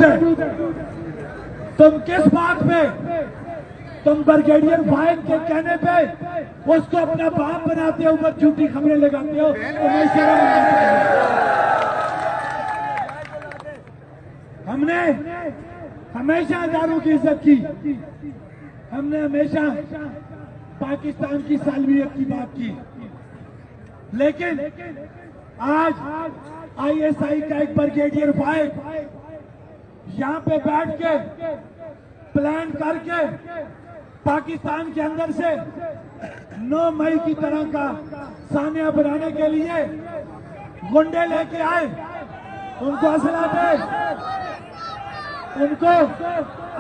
موجود ہے. تم کس بات پہ, تم بریگیڈیئر فائد کے کہنے پہ اس کو اپنا باپ بناتے ہو, اوپر جھوٹی خبریں لگاتے ہو. تمہیں شرم آنی چاہیے. ہم نے ہمیشہ اداروں کی عزت کی, ہم نے ہمیشہ پاکستان کی سالمیت کی بات کی, لیکن آج آئی ایس آئی کا ایک بریگیڈیئر فائد یہاں پہ بیٹھ کے پلان کر کے پاکستان کے اندر سے 9 مئی کی طرح کا سانحہ بنانے کے لیے گنڈے لے کے آئے. ان کو اسلحہ دے, ان کو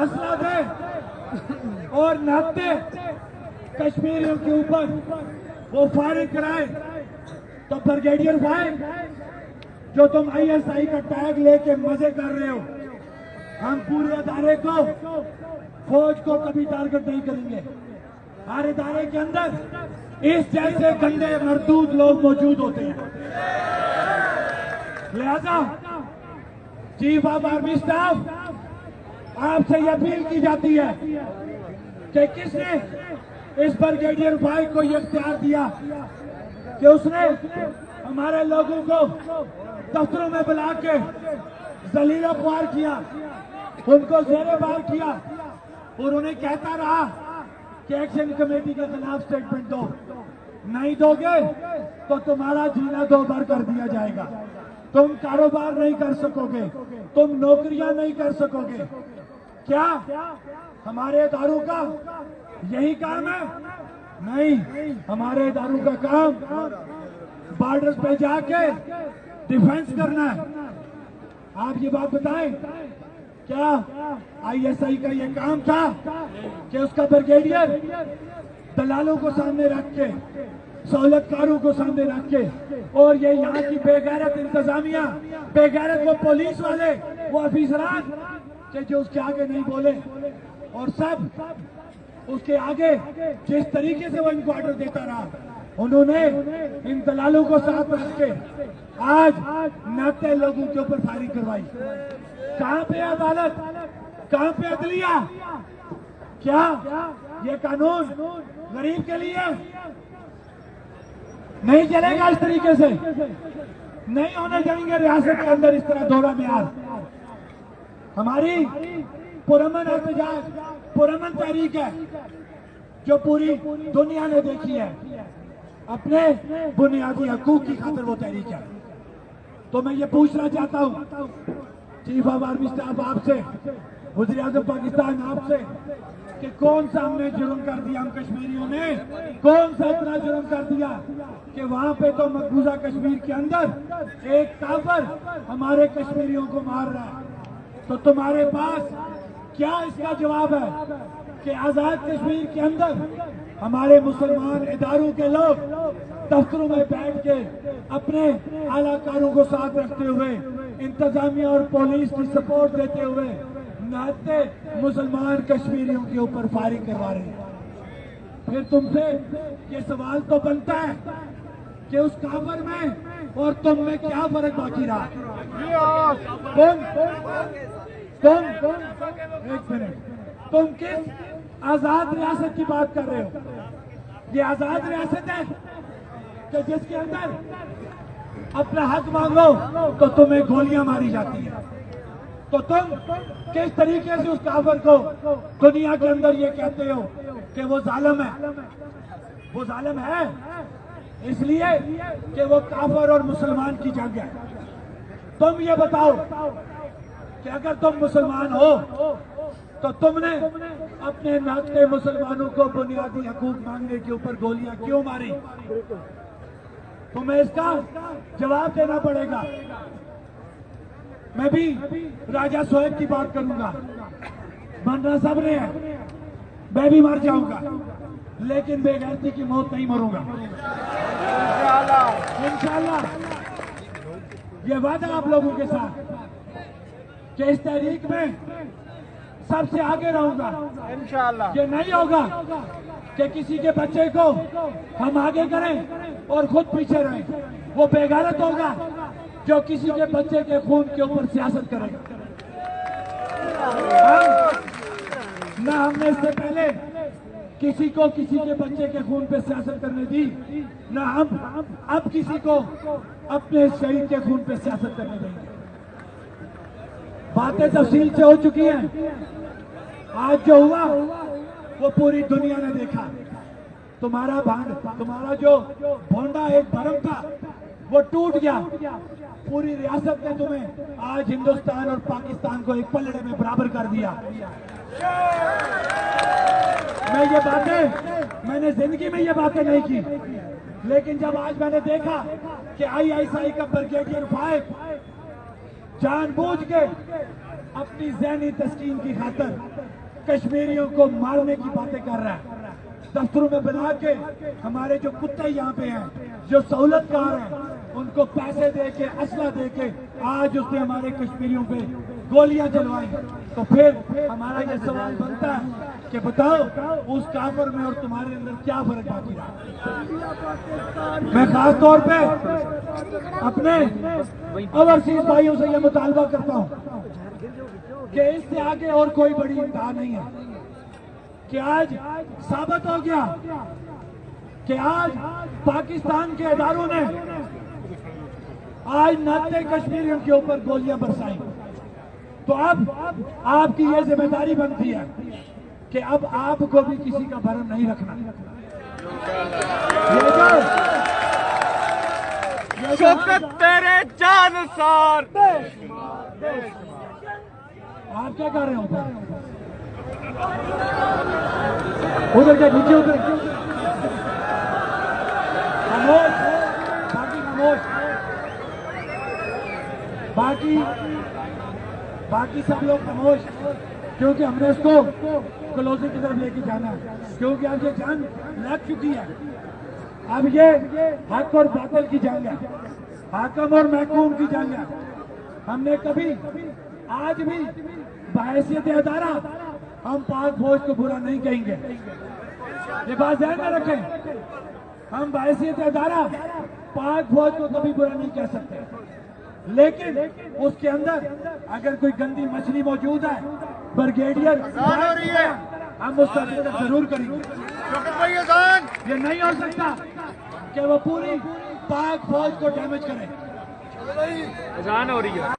اسلحہ دے اور نہتے کشمیریوں کے اوپر وہ فائرنگ کرائے. تو بریگیڈیئر فائد جو تم آئی ایس آئی کا ٹیگ لے کے مزے کر رہے ہو, ہم پورے ادارے کو, فوج کو کبھی ٹارگٹ نہیں کریں گے. ہر ادارے کے اندر اس جیسے گندے مردود لوگ موجود ہوتے ہیں. لہذا چیف آف آرمی اسٹاف آپ سے یہ اپیل کی جاتی ہے کہ کس نے اس بریگیڈیئر فائد کو یہ اختیار دیا کہ اس نے ہمارے لوگوں کو دفتروں میں بلا کے ذلیل و خوار کیا, ان کو زیر بار کیا, اور انہیں کہتا رہا کہ ایکشن کمیٹی کے خلاف سٹیٹمنٹ دو, نہیں دو گے تو تمہارا جینا 2 بار کر دیا جائے گا, تم کاروبار نہیں کر سکو گے, تم نوکریاں نہیں کر سکو گے. کیا ہمارے اداروں کا یہی کام ہے؟ نہیں, ہمارے اداروں کا کام بارڈرز پہ جا کے ڈیفنس کرنا ہے. آپ یہ بات بتائیں, کیا آئی ایس آئی کا یہ کام تھا کہ اس کا بریگیڈیئر دلالوں کو سامنے رکھ کے, سہولت کاروں کو سامنے رکھ کے, اور یہ یہاں کی بے غیرت انتظامیہ, بے غیرت وہ پولیس والے, وہ افیسران کہ جو اس کے آگے نہیں بولے, اور سب اس کے آگے جس طریقے سے وہ ان کو آرڈر دیتا رہا, انہوں نے ان دلالوں کو ساتھ رکھ کے آج نہتے لوگوں کے اوپر فائرنگ کروائی. کہاں پہ عدالت, کہاں پہ عدلیہ؟ کیا یہ قانون غریب کے لیے نہیں چلے گا؟ اس طریقے سے نہیں ہونے دیں گے ریاست کے اندر اس طرح دورہ میار. ہماری پرامن احتجاج, پرامن تحریک ہے جو پوری دنیا نے دیکھی ہے, اپنے بنیادی حقوق کی خاطر وہ تحریک ہے. تو میں یہ پوچھنا چاہتا ہوں چیف آف آرمی اسٹاف آپ سے, وزیر اعظم پاکستان آپ سے, کہ کون سا ہم نے جرم کر دیا, ہم کشمیریوں نے کون سا اتنا جرم کر دیا کہ وہاں پہ تو مقبوضہ کشمیر کے اندر ایک کافر ہمارے کشمیریوں کو مار رہا ہے. تو تمہارے پاس کیا اس کا جواب ہے کہ آزاد کشمیر کے اندر ہمارے مسلمان اداروں کے لوگ دفتروں میں بیٹھ کے اپنے اعلیٰ کاروں کو ساتھ رکھتے ہوئے, انتظامیہ اور پولیس کی سپورٹ دیتے ہوئے نہتے مسلمان کشمیریوں کے اوپر فائرنگ کروا رہے ہیں؟ پھر تم سے یہ سوال تو بنتا ہے کہ اس کافر میں اور تم میں کیا فرق باقی رہا؟ ایک منٹ, تم کس آزاد ریاست کی بات کر رہے ہو؟ یہ آزاد ریاست ہے کہ جس کے اندر اپنا حق مانگو تو تمہیں گولیاں ماری جاتی ہیں. تو تم کس طریقے سے اس کافر کو دنیا کے اندر یہ کہتے ہو کہ وہ ظالم ہے؟ وہ ظالم ہے اس لیے کہ وہ کافر اور مسلمان کی جنگ ہے. تم یہ بتاؤ کہ اگر تم مسلمان ہو تو تم نے اپنے ناقص مسلمانوں کو بنیادی حقوق مانگنے کے اوپر گولیاں کیوں ماری؟ تمہیں اس کا جواب دینا پڑے گا. میں بھی راجہ سہیب کی بات کروں گا, مرنا سب نے ہے, میں بھی مر جاؤں گا, لیکن بے غیرتی کی موت نہیں مروں گا انشاءاللہ. یہ وعدہ آپ لوگوں کے ساتھ کہ اس تحریک میں سب سے آگے رہوں گا انشاءاللہ. یہ نہیں ہوگا کہ کسی کے بچے کو ہم آگے کریں اور خود پیچھے رہیں. وہ بے غیرت ہوگا جو کسی کے بچے کے خون کے اوپر سیاست کرے گا. نہ ہم نے اس سے پہلے کسی کو کسی کے بچے کے خون پہ سیاست کرنے دی، نہ ہم اب کسی کو اپنے شہید کے خون پہ سیاست کرنے دیں گے۔ باتیں تفصیل سے ہو چکی ہیں۔ آج جو ہوا وہ پوری دنیا نے دیکھا۔ تمہارا جو بھونڈا ایک بھرم تھا وہ ٹوٹ گیا۔ پوری ریاست نے تمہیں آج ہندوستان اور پاکستان کو ایک پلڑے میں برابر کر دیا۔ میں نے زندگی میں یہ باتیں نہیں کی، لیکن جب آج میں نے دیکھا کہ ISI کا بریگیڈیئر فائق جان بوجھ کے اپنی ذہنی تسکین کی خاطر کشمیریوں کو مارنے کی باتیں کر رہا ہے، دفتروں میں بنا کے ہمارے جو کتے یہاں پہ ہیں، جو سہولت کار ہیں، ان کو پیسے دے کے اسلحہ دے کے آج اس نے ہمارے کشمیریوں پہ گولیاں چلوائی، تو پھر ہمارا یہ سوال بنتا ہے کہ بتاؤ اس کافر میں اور تمہارے اندر کیا فرق باقی رہا۔ میں خاص طور پہ اپنے اوورسیز بھائیوں سے یہ مطالبہ کرتا ہوں کہ اس سے آگے اور کوئی بڑی انتہا نہیں ہے کہ آج ثابت ہو گیا کہ آج پاکستان کے اداروں نے آج ناطے کشمیریوں کے اوپر گولیاں برسائیں، تو اب آپ کی یہ ذمہ داری بنتی ہے کہ اب آپ کو بھی کسی کا بھرم نہیں رکھنا۔ شوکت تیرے جانسار، آپ کیا کر رہے ہو ادھر کے نیچے ادھر خاموش، باقی خاموش، باقی سب لوگ خاموش، کیونکہ ہم نے اس کو کلوزنگ کی طرف لے کے جانا ہے، کیونکہ اب یہ جنگ لگ چکی ہے۔ اب یہ حق اور باطل کی جنگ ہے، حاکم اور محکوم کی جنگ ہے۔ ہم نے کبھی آج بھی بحیثیت ادارہ ہم پاک فوج کو برا نہیں کہیں گے، یہ بات ذہن میں رکھیں، ہم بحیثیت ادارہ پاک فوج کو کبھی برا نہیں کہہ سکتے، لیکن اس کے اندر اگر کوئی گندی مچھلی موجود ہے بریگیڈیئر ہم اس کا ذکر ضرور کریں گے۔ یہ نہیں ہو سکتا کہ وہ پوری پاک فوج کو ڈیمیج کرے۔ اذان ہو رہی ہے۔